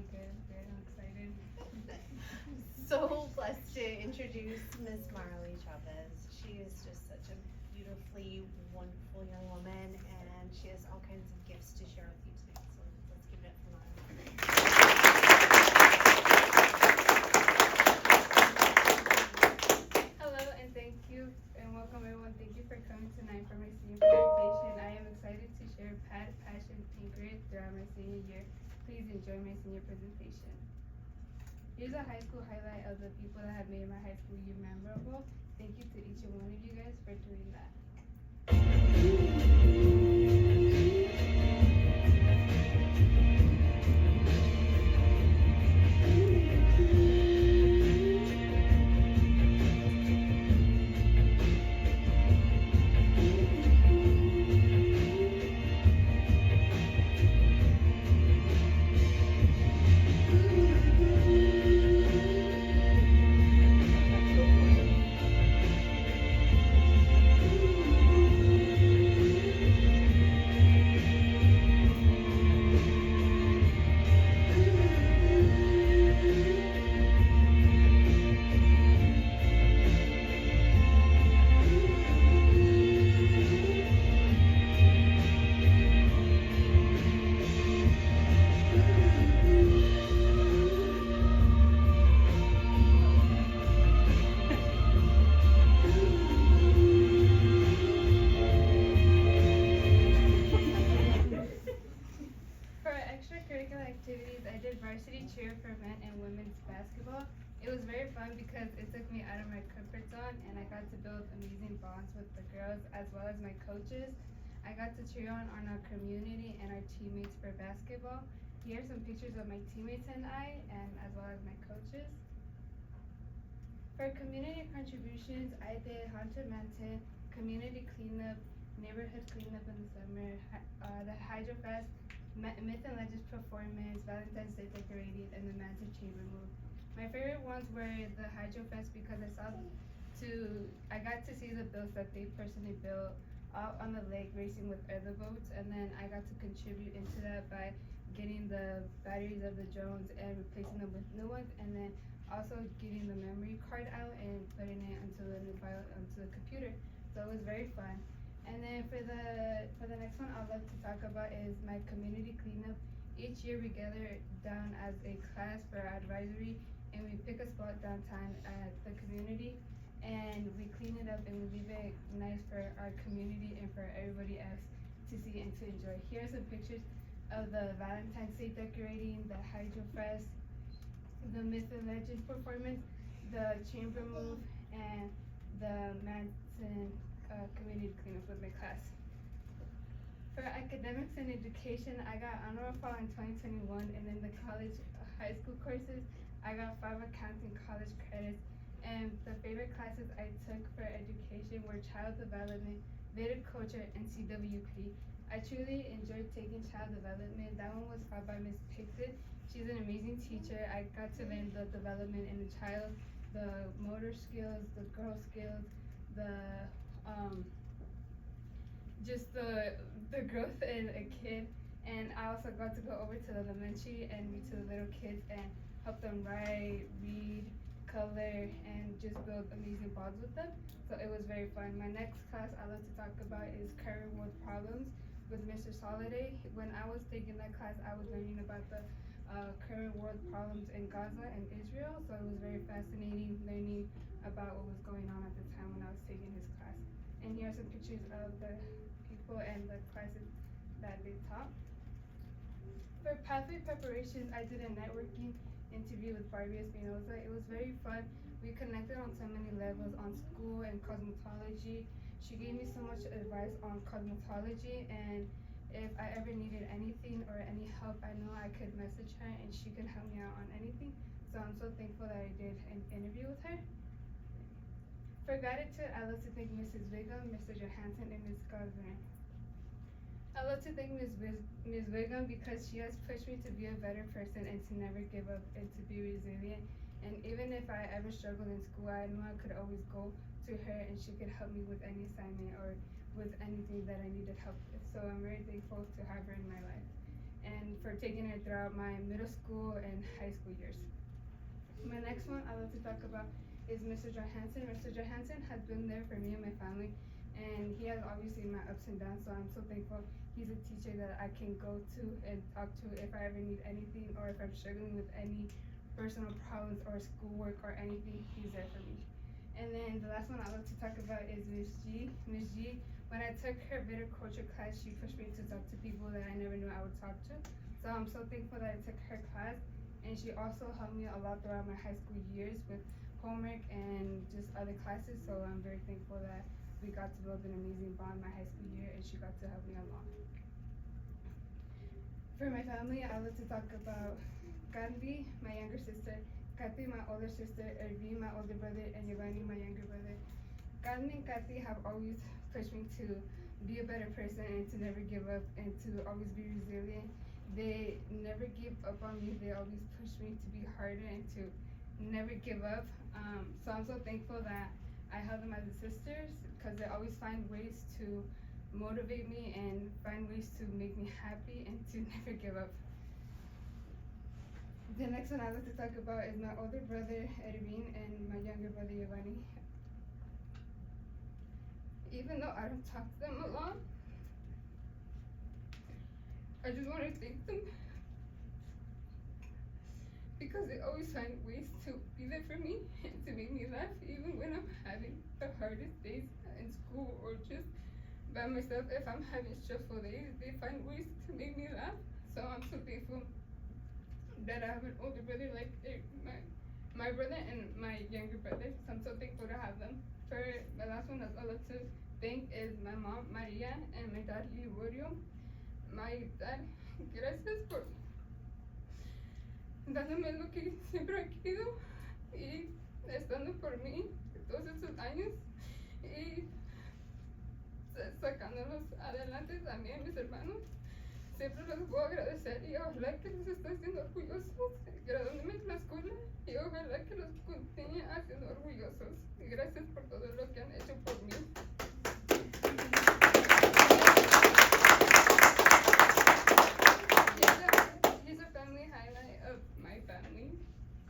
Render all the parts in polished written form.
Good, good. I'm excited. So blessed to introduce Miss Marili Chavez. She is just such a beautifully wonderful young woman, and she has all kinds of gifts to share with you today. So let's give it up for Marili. Hello and thank you and welcome everyone. Thank you for coming tonight for my senior presentation. I am excited to share passion, and grit throughout my senior year. Please enjoy my senior presentation. Here's a high school highlight of the people that have made my high school year memorable. Thank you to each and one of you guys for doing that. For extracurricular activities, I did varsity cheer for men and women's basketball. It was very fun because it took me out of my comfort zone and I got to build amazing bonds with the girls as well as my coaches. I got to cheer on our community and our teammates for basketball. Here are some pictures of my teammates and I, and as well as my coaches. For community contributions, I did Haunted Manson, community cleanup, neighborhood cleanup in the summer, the Hydro Fest, Myth and Legends performance, Valentine's Day decorating, and the Manson chamber move. My favorite ones were the Hydro Fest because I got to see the boats that they personally built out on the lake racing with other boats, and then I got to contribute into that by getting the batteries of the drones and replacing them with new ones, and then also getting the memory card out and putting it onto the new file onto the computer. So it was very fun. And then for the next one I'd love to talk about is my community cleanup. Each year we gather down as a class for our advisory and we pick a spot downtown at the community and we clean it up and we leave it nice for our community and for everybody else to see and to enjoy. Here are some pictures of the Valentine's Day decorating, the Hydro Fest, the Myth and Legends performance, the chamber move, and the Manson community cleanup with my class. For academics and education, I got honor roll in 2021, and in the college high school courses, I got 5 accounting college credits. And the favorite classes I took for education were child development, viticulture, and CWP. I truly enjoyed taking child development. That one was taught by Miss Pixit. She's an amazing teacher. I got to learn the development in the child, the motor skills, the girl skills, the just the growth in a kid. And I also got to go over to the elementary and meet to the little kids and help them write, read, color, and just build amazing bonds with them. So it was very fun. My next class I love to talk about is current world problems with Mr. Soliday. When I was taking that class, I was learning about the current world problems in Gaza and Israel. So it was very fascinating learning about what was going on at the time when I was taking his class. And here are some pictures of the people and the classes that they taught. For pathway preparations, I did a networking interview with Barbie Espinosa. It was very fun. We connected on so many levels on school and cosmetology. She gave me so much advice on cosmetology, and if I ever needed anything or any help, I know I could message her and she could help me out on anything. So I'm so thankful that I did an interview with her. For gratitude, I love to thank Mrs. Wiggum, Mr. Johansson, and Ms. Gardner. I love to thank Ms. Wiggum because she has pushed me to be a better person and to never give up and to be resilient. And even if I ever struggled in school, I knew I could always go to her and she could help me with any assignment or with anything that I needed help with. So I'm very thankful to have her in my life. and for taking her throughout my middle school and high school years. My next one I love to talk about is Mr. Johansson. Mr. Johansson has been there for me and my family, and he has obviously my ups and downs, so I'm so thankful he's a teacher that I can go to and talk to if I ever need anything or if I'm struggling with any personal problems or schoolwork or anything, he's there for me. And then the last one I love to talk about is Miss G. Miss G, when I took her viticulture class, she pushed me to talk to people that I never knew I would talk to. So I'm so thankful that I took her class, and she also helped me a lot throughout my high school years with homework and just other classes. So I'm very thankful that we got to build an amazing bond my high school year, and she got to help me a lot. For my family, I love to talk about Gandhi, my younger sister, Kathy, my older sister, Ervin, my older brother, and Giovanni, my younger brother. Gandhi and Kathy have always pushed me to be a better person and to never give up and to always be resilient. They never give up on me. They always push me to be harder and to never give up. So I'm so thankful that I have them as sisters because they always find ways to motivate me and find ways to make me happy and to never give up. The next one I like to talk about is my older brother Ervin and my younger brother Giovanni. Even though I don't talk to them a lot, I just want to thank them because they always find ways to be there for me and to make me laugh even when I'm having the hardest days in school or just by myself. If I'm having stressful days, they find ways to make me laugh. So I'm so thankful that I have an older brother like my brother and my younger brother. So I'm so thankful to have them. For the last one that I love to thank is my mom Maria and my dad Liborio. My dad, gracias por dándome lo que siempre he querido y estando por mí todos estos años y sacándolos adelante también mis hermanos. Siempre los puedo agradecer y ojalá que los esté haciendo orgullosos graduándome en la escuela y ojalá que los continúe haciendo orgullosos. Y gracias por todo lo que han hecho por mí. Here's a family highlight of my family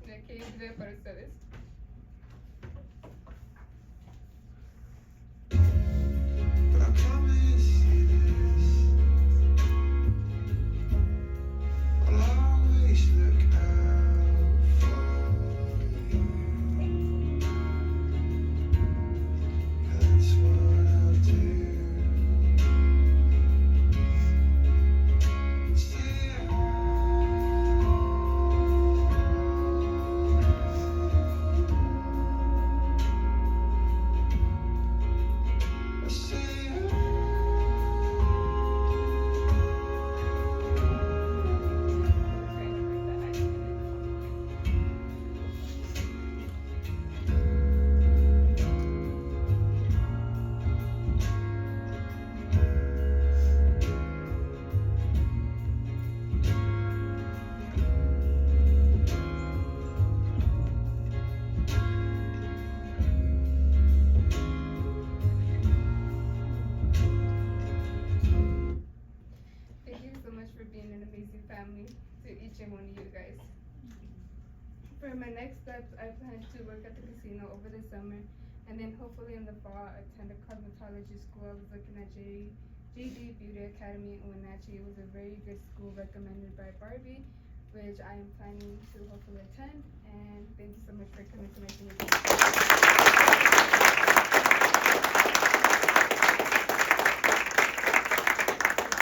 that came there para ustedes. But I promise you this, I'll always look out for you. That's what I'll do. Stay Thank you so much for being an amazing family to each and one of you guys. For my next steps, I plan to work at the casino over the summer, and then hopefully in the fall, attend a cosmetology school. I was looking at JD Beauty Academy in Wenatchee. It was a very good school recommended by Barbie, which I am planning to hopefully attend. And thank you so much for coming to my community.